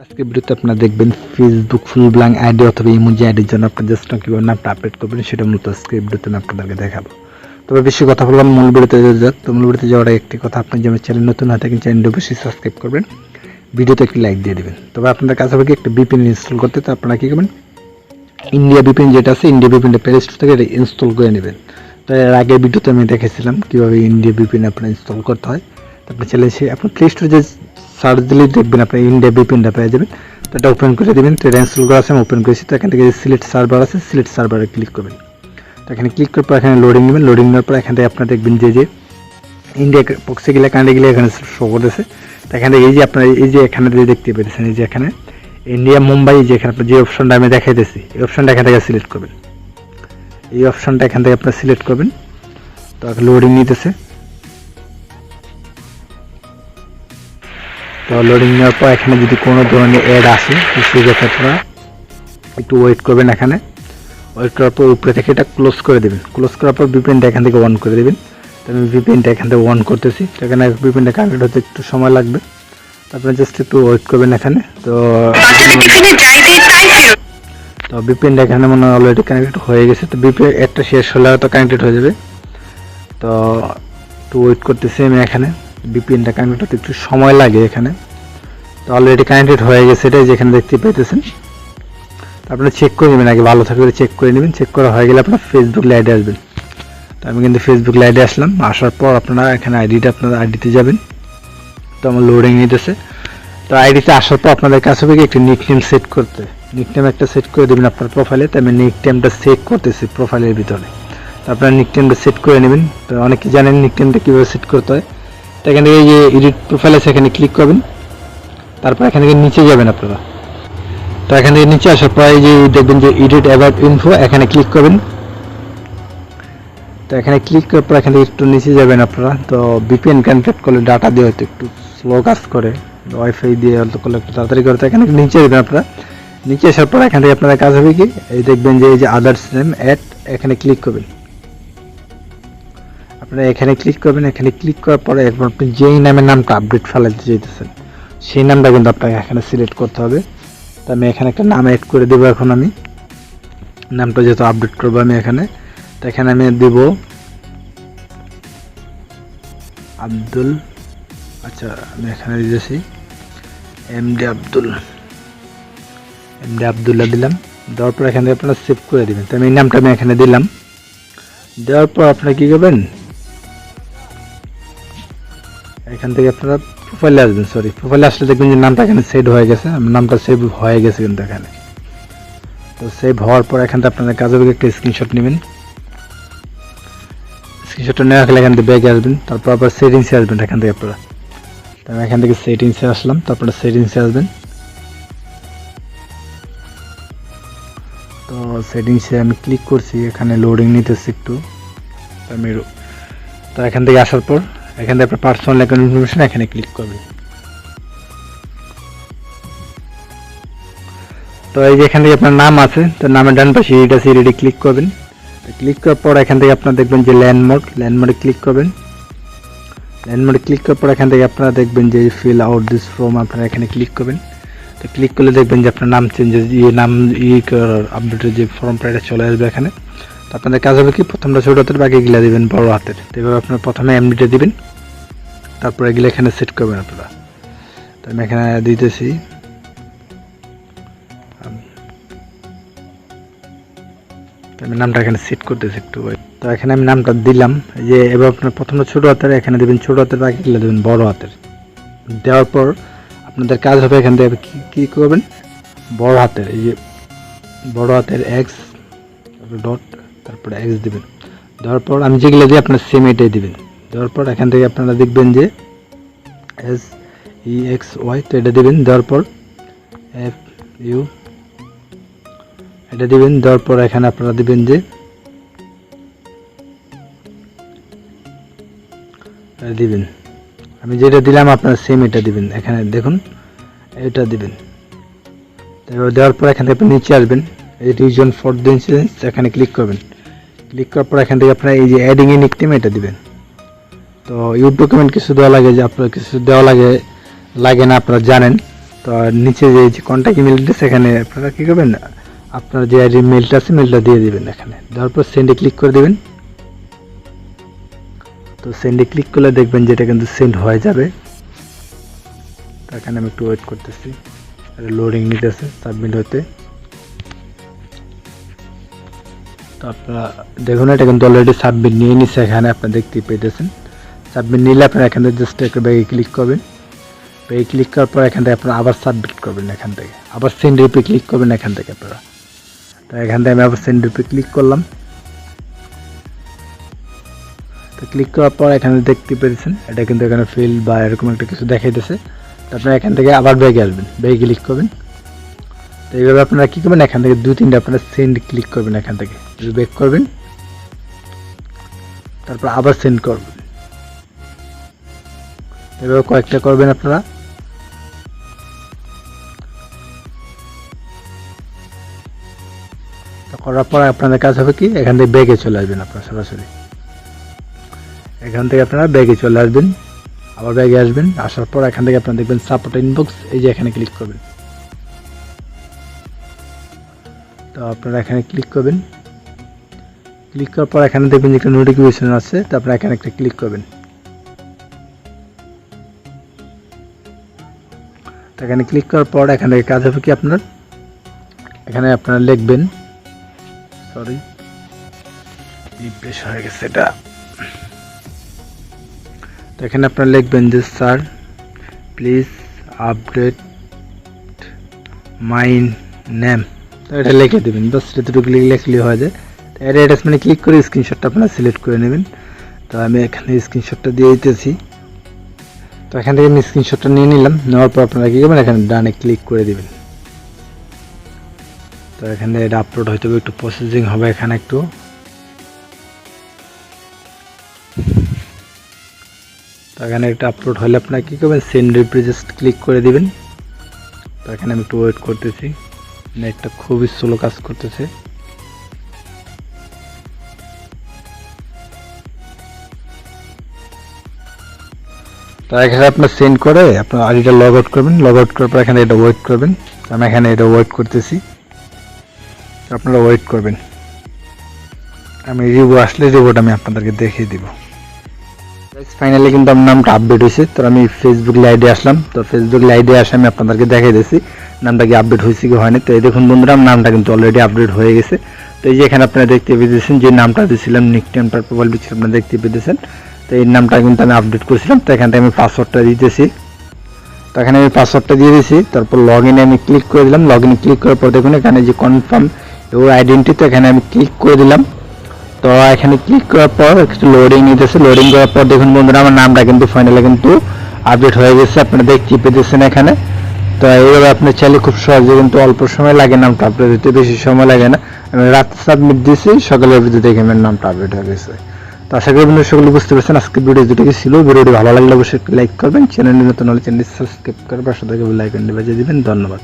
আজকে ভিডিওতে আপনারা দেখবেন ফেসবুক ফুল ব্ল্যাঙ্ক আইডি অথবা ইমোজি আইডির জন্য আপনারা জাস্ট কিভাবে নামটা আপডেট করবেন সেটা মূলত আজকে ভিডিওতে আমি আপনাদেরকে দেখাবো। তবে বেশি কথা বললাম, মূল ভিডিওতে যাক। তো মূল ভিডিওতে যাওয়ার একটি কথা, আপনি যে আমার চ্যানেল নতুন হয়ে থাকেন চ্যানেলটি অবশ্যই সাবস্ক্রাইব করবেন, ভিডিওতে একটি লাইক দিয়ে দেবেন। তবে আপনাদের কাছে হবে কি একটা বিপিএন ইনস্টল করতে, তো আপনারা কী করবেন, ইন্ডিয়া বিপিএন যেটা আছে ইন্ডিয়া বিপিএনটা প্লে স্টোর থেকে এটা ইনস্টল করে নেবেন। তো এর আগের ভিডিওতে আমি দেখেছিলাম কীভাবে ইন্ডিয়া বিপিএন আপনার ইনস্টল করতে হয়। তো আপনি চাইলে সে আপনার প্লে স্টোরে যে সার্চ দিলেই দেখবেন আপনি ইন্ডিয়া বিপিএনটা পেয়ে যাবেন। তো এটা ওপেন করে দেবেন। তো এটা ইনস্টল করা আছে, আমি ওপেন করেছি। তো এখান থেকে সিলেক্ট সার্ভার আছে, সিলেক্ট সার্ভারে ক্লিক করবেন। তো এখানে ক্লিক করার পর এখানে লোডিং নেবেন। লোডিং নেওয়ার পর এখান থেকে আপনারা দেখবেন যে ইন্ডিয়া বক্সে গেলে কান্ডে গেলে এখানে শো করতেছে। তো এখান থেকে এই যে আপনার এই যে এখানে দেখতে পেয়েছেন, এই যে এখানে ইন্ডিয়া মুম্বাই, যে এখানে যে অপশনটা আমি দেখাইতেছি এই অপশনটা এখান থেকে সিলেক্ট করবেন। এই অপশনটা এখান থেকে আপনারা সিলেক্ট করবেন। তো লোডিং নিতেছে। তো লোডিং নেওয়ার পর এখানে যদি কোনো ধরনের অ্যাড আসে তো সেক্ষেত্রে আপনারা একটু ওয়েট করবেন। এখানে ওয়েট করার পর উপরে থেকে এটা ক্লোজ করে দেবেন। ক্লোজ করার পর ভিপিএনটা এখান থেকে অন করে দেবেন। তো আমি ভিপিএনটা এখান থেকে অন করতেছি। তো এখানে ভিপিএনটা কানেক্ট হতে একটু সময় লাগবে, তারপরে জাস্ট একটু ওয়েট করবেন এখানে। তো ভিপিএনটা এখানে মনে হয় অলরেডি কানেক্টেড হয়ে গেছে। তো ভিপিএন একটা শেষ হলে হয়তো কানেক্টেড হয়ে যাবে। তো একটু ওয়েট করতেছি আমি এখানে। ভিপিএনটা কানেক্ট হতে একটু সময় লাগে এখানে। তো অলরেডি কানেক্টেড হয়ে গেছে, এটাই যেখানে দেখতে পাইতেছেন। আপনারা চেক করে নেবেন, আগে ভালো থাকলে চেক করে নেবেন। চেক করা হয়ে গেলে আপনার ফেসবুক লাইভে আসবেন। তো আমি কিন্তু ফেসবুক লাইভে আসলাম। আসার পর আপনারা এখানে আইডিটা আপনারা আইডিতে যাবেন। তো আমার লোডিং নিতেছে। তো আইডিতে আসার পর আপনাদের কাছে হবে একটি নিকনেম সেট করতে। নিকনেম একটা সেট করে দেবেন আপনার প্রোফাইলে। তো আমি নিকনেমটা সেট করতেছি প্রোফাইলের ভিতরে। তো আপনারা নিকনেমটা সেট করে নেবেন। তো অনেকে জানেন নিকনেমটা কীভাবে সেট করতে হয়। তো এখান থেকে এই যে এডিট প্রোফাইল আছে এখানে ক্লিক করবেন। তারপর এখান থেকে নিচে যাবেন আপনারা। তো এখান থেকে নিচে আসার পর এই যে দেখবেন যে এডিট অ্যাবাউট ইনফো, এখানে ক্লিক করবেন। তো এখানে ক্লিক করার পর এখান থেকে একটু নিচে যাবেন আপনারা। তো ভিপিএন কানেক্ট করলে ডাটা দিয়ে হয়তো একটু স্লো কাজ করে, ওয়াইফাই দিয়ে হয়তো করলে একটু তাড়াতাড়ি করে। তো এখানে নিচে যাবেন আপনারা। নিচে আসার পর এখান থেকে আপনাদের কাজ হবে কি, এই দেখবেন যে এই যে আদার্স নেম অ্যাড, এখানে ক্লিক করবেন। আপনারা এখানে ক্লিক করবেন। এখানে ক্লিক করার পরে একবার আপনি যেই নামের নামটা আপডেট ফেলাতে চাইতেছেন সেই নামটা কিন্তু আপনাকে এখানে সিলেক্ট করতে হবে। তো আমি এখানে একটা নাম অ্যাড করে দেবো। এখন আমি নামটা যেহেতু আপডেট করবো আমি এখানে, তো এখানে আমি দেব আব্দুল। আচ্ছা, আমি এখানে দিয়েছি এমডি আব্দুল্লাহ দিলাম। দেওয়ার পর এখানে আপনারা সেভ করে দেবেন। তো আমি এই নামটা আমি এখানে দিলাম। দেওয়ার পর আপনারা কী করবেন, এখান থেকে আপনারা প্রোফাইলে আসবেন। প্রোফাইলে আসলে দেখবেন যে নামটা এখানে সেভ হয়ে গেছে। নামটা সেভ হয়ে গেছে কিন্তু এখানে। তো সেভ হওয়ার পর এখান থেকে আপনাদের কাজ হবে একটা স্ক্রিনশট নেবেন। স্ক্রিনশটটা নেওয়া গেলে এখান থেকে ব্যাগে আসবেন। তারপর আবার সেটিংসে আসবেন এখান থেকে আপনারা। তো আমি এখান থেকে সেটিংসে আসলাম। তারপরে সেটিংসে আসবেন। তো সেটিংসে আমি ক্লিক করছি, এখানে লোডিং নিতেছি একটু। তো এখান থেকে আসার পর এখান থেকে আপনার পার্সোনাল অ্যাকাউন্ট ইনফরমেশন এখানে ক্লিক করবেন। তো এই যে এখান থেকে আপনার নাম আছে, তো নামের ডান পাশে এটা সিরিডি ক্লিক করবেন। ক্লিক করার পর এখান থেকে আপনারা দেখবেন যে ল্যান্ডমার্কে ক্লিক করবেন। ল্যান্ডমার্কে ক্লিক করার পর এখান থেকে আপনারা দেখবেন যে ফিল আউট দিস ফর্ম, আপনারা এখানে ক্লিক করবেন। তো ক্লিক করলে দেখবেন যে আপনার নাম চেঞ্জেস নাম আপডেটের যে ফর্মটা এটা চলে আসবে এখানে। তো আপনাদের কাজ হবে কি, প্রথমটা ছোটো হাতের, বাকিগুলো দেবেন বড় হাতের। তো এভাবে আপনারা প্রথমে এমডিটা দিবেন, তারপর এগুলো এখানে সেট করবেন আপনারা। তো আমি এখানে দিতেছি আমি নামটা এখানে সেট করতেছি একটু। তো এখানে আমি নামটা দিলাম। যে এবার আপনার প্রথমে ছোটো হাতের এখানে দেবেন ছোটো হাতের, বাকিগুলো দেবেন বড় হাতের। দেওয়ার পর আপনাদের কাজ হবে এখান থেকে কী করবেন, বড় হাতের এই যে বড় হাতের এক্স, তারপরে ডট, তারপরে এক্স দেবেন। দেওয়ার পর আমি যেগুলো দিই আপনার সেম এটাই দেবেন। দেওয়ার পর এখান থেকে আপনারা দেখবেন যে SEXY, তো এটা দেবেন। দেওয়ার পর FU এটা দিবেন। দেওয়ার পর এখানে আপনারা দিবেন যে দিবেন, আমি যেটা দিলাম আপনারা সেম এটা দিবেন। এখানে দেখুন এটা দিবেন। দেওয়ার পর এখান থেকে আপনি নিচে আসবেন, এই রিজন ফর দ্য ইন্সুরেন্স এখানে ক্লিক করবেন। ক্লিক করার পর এখান থেকে আপনারা এই যে অ্যাডিং এ নিকনেম এটা দিবেন। তো ইউর ডকুমেন্ট কিছু দেওয়া লাগে, যে আপনার কিছু দেওয়া লাগে না আপনারা জানেন। তো তো নিচে যে কন্ট্যাক্ট ইমেল অ্যাড্রেস এখানে আপনারা কী করবেন, আপনার যে আইডি মেলটা আছে মেলটা দিয়ে দিবেন এখানে, দেওয়ার পর সেন্ডে ক্লিক করে দেবেন। তো সেন্ডে ক্লিক করলে দেখবেন যে এটা কিন্তু সেন্ড হয়ে যাবে। তো এখানে আমি একটু ওয়েট করতেছি, লোডিং নিতেছে সাবমিট হতে। তো আপনারা দেখুন এটা কিন্তু অলরেডি সাবমিট নিয়ে নিচ্ছে, এখানে আপনারা দেখতেই পেতেছেন। সাবমিট নিলে আপনারা এখান থেকে জাস্ট একটা ব্যাগে ক্লিক করবেন। ব্যাগে ক্লিক করার পর এখান থেকে আপনারা আবার সাবমিট করবেন, এখান থেকে আবার সেন্ড রিপে ক্লিক করবেন এখান থেকে আপনারা। তো এখান থেকে আমি আবার সেন্ড রিপে ক্লিক করলাম। তো ক্লিক করার পর এখানে দেখতে পেরেছেন এটা কিন্তু এখানে ফেল বা এরকম একটা কিছু দেখাইতেছে। তো আপনারা এখান থেকে আবার ব্যাগে আসবেন, ব্যাগে ক্লিক করবেন। তো এইভাবে আপনারা কী করবেন, এখান থেকে 2-3টা আপনারা সেন্ড ক্লিক করবেন, এখান থেকে ব্যাক করবেন, তারপর আবার সেন্ড করবেন। এভাবে কয়েকটা করবেন আপনারা। তো করার পর আপনাদের কাজ হবে কি, এখান থেকে ব্যাগে চলে আসবেন আপনারা সরাসরি। এখান থেকে আপনারা ব্যাগে চলে আসবেন, আবার ব্যাগে আসবেন। আসার পর এখান থেকে আপনারা দেখবেন সাপোর্ট ইনবক্স, এই যে এখানে ক্লিক করবেন। তো আপনারা এখানে ক্লিক করবেন। ক্লিক করার পর এখানে দেখবেন যে একটা নোটিফিকেশন আছে, তো আপনারা এখানে একটা ক্লিক করবেন। তো এখানে ক্লিক করার পর এখান থেকে কাজ হবে কি, আপনার এখানে আপনারা লিখবেন, সরি রিফ্রেশ হয়ে গেছে এটা। তো এখানে আপনারা লিখবেন যে sir please update my name. তো এটা লিখে দেবেন, বাস এতটুকু লিখলে হয়ে যায়। এর অ্যাটাচমেন্টে ক্লিক করে স্ক্রিনশটটা আপনারা সিলেক্ট করে নেবেন। তো আমি এখানে স্ক্রিনশটটা দিয়ে দিতেছি। তো এখান থেকে আমি স্ক্রিনশটটা নিয়ে নিলাম, নেওয়ার পর আপনারা কী করবেন, এখানে ডানে ক্লিক করে দেবেন। তো এখানে এটা আপলোড হয়তো একটু প্রসেসিং হবে এখানে একটু। তো এখানে একটা আপলোড হলে আপনারা কী করবেন, সেন্ড রিপ্রেজেন্ট ক্লিক করে দিবেন। তো এখানে আমি একটু ওয়েট করতেছি, নেটটা খুবই স্লো কাজ করতেছে। তো এখানে আপনার সেন্ড করে আপনার আইডিটা লগ আউট করবেন, লগ আউট করার পর এখানে এটা ওয়েট করবেন। আমি এখানে এটা ওয়েট করতেছি, আপনারা ওয়েট করবেন। আমি রিভিউ আসলে রিভিউটা আমি আপনাদেরকে দেখিয়ে দিব। ফাইনালি কিন্তু আমার নামটা আপডেট হয়েছে। তো আমি ফেসবুক লাইভে আসলাম। তো ফেসবুক লাইভে আসে আমি আপনাদেরকে দেখাই দিয়েছি নামটা কি আপডেট হয়েছে কি হয়নি। তো এই দেখুন বন্ধুরা, আমার নামটা কিন্তু অলরেডি আপডেট হয়ে গেছে। তো এই যে এখানে আপনারা দেখতে পেয়েছেন যে নামটা দিয়েছিলাম নিকনেমটার প্রোফাইল পিকচার আপনারা দেখতে পেয়েছেন। তো এই নামটা কিন্তু আমি আপডেট করেছিলাম। তো এখান থেকে আমি পাসওয়ার্ডটা দিতেছি। তো এখানে আমি পাসওয়ার্ডটা দিয়ে দিয়েছি। তারপর লগ ইনে আমি ক্লিক করে দিলাম। লগ ইনে ক্লিক করার পর দেখুন এখানে যে কনফার্ম ইউর আইডেন্টিটি, তো এখানে আমি ক্লিক করে দিলাম। তো এখানে ক্লিক করার পর একটু লোডিং নিতেছে। লোডিং করার পর দেখুন বন্ধুরা, আমার নামটা কিন্তু ফাইনালি কিন্তু আপডেট হয়ে গেছে, আপনারা দেখতে পেতেছেন এখানে। তো এইভাবে আপনি চাইলে খুব সহজে কিন্তু অল্প সময় লাগে নামটা আপডেট হতে, বেশি সময় লাগে না। আমি রাতে সাবমিট দিয়েছি, সকালের ভিতরে দেখে আমার নামটা আপডেট হয়ে গেছে। তো আশা করি বন্ধুরা সকলে বুঝতে পারছেন আজকে ভিডিও যেটা ছিল। ভিডিওটি ভালো লাগলে অবশ্যই লাইক করবেন, চ্যানেলটি নতুন হলে চ্যানেলটি সাবস্ক্রাইব করে পাশে থেকে বেল আইকনটি বাজিয়ে দিবেন। ধন্যবাদ।